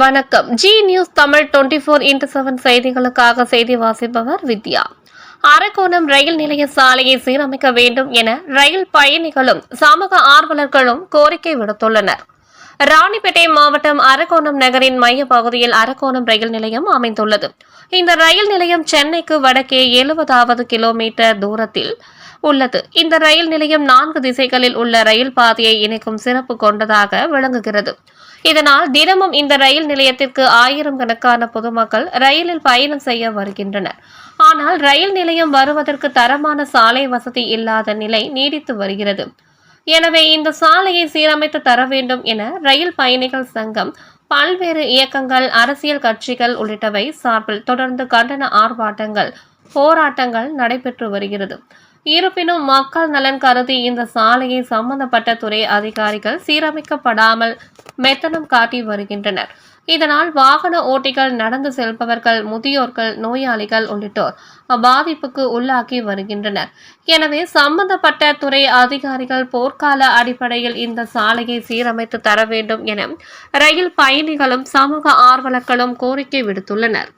வணக்கம். G news Tamil 24x7 செய்திகளுக்காக செய்தி வாசிப்பவர் வித்யா. அரக்கோணம் ரயில் நிலைய சாலையை சீரமைக்க வேண்டும் என ரயில் பயணிகளும் சமூக ஆர்வலர்களும் கோரிக்கை விடுத்துள்ளனர். ராணிப்பேட்டை மாவட்டம் அரக்கோணம் நகரின் மைய பகுதியில் அரக்கோணம் ரயில் நிலையம் அமைந்துள்ளது. இந்த ரயில் நிலையம் சென்னைக்கு வடக்கே 70வது கிலோமீட்டர் தூரத்தில் உள்ளது. இந்த ரயில் நிலையம் 4 திசைகளில் உள்ள ரயில் பாதையை இணைக்கும் சிறப்பு கொண்டதாக விளங்குகிறது. இதனால் தினமும் இந்த ரயில் நிலையத்திற்கு 1000 கணக்கான பொதுமக்கள் ரயிலில் பயணம் செய்ய வருகின்றனர். ஆனால் ரயில் நிலையம் வருவதற்கு தரமான சாலை வசதி இல்லாத நிலை நீடித்து வருகிறது. எனவே இந்த சாலையை சீரமைத்து தர வேண்டும் என ரயில் பயணிகள் சங்கம், பல்வேறு இயக்கங்கள், அரசியல் கட்சிகள் உள்ளிட்டவை சார்பில் தொடர்ந்து கண்டன ஆர்ப்பாட்டங்கள், போராட்டங்கள் நடைபெற்று வருகிறது. இருப்பினும் மக்கள் நலன் கருதி இந்த சாலையை சம்பந்தப்பட்ட துறை அதிகாரிகள் சீரமைக்கப்படாமல் மெத்தனம் காட்டி வருகின்றனர். இதனால் வாகன ஓட்டிகள், நடந்து செல்பவர்கள், முதியோர்கள், நோயாளிகள் உள்ளிட்டோர் பாதிப்புக்கு உள்ளாக்கி வருகின்றனர். எனவே சம்பந்தப்பட்ட துறை அதிகாரிகள் போர்க்கால அடிப்படையில் இந்த சாலையை சீரமைத்து தர வேண்டும் என ரயில் பயணிகளும் சமூக ஆர்வலர்களும் கோரிக்கை விடுத்துள்ளனர்.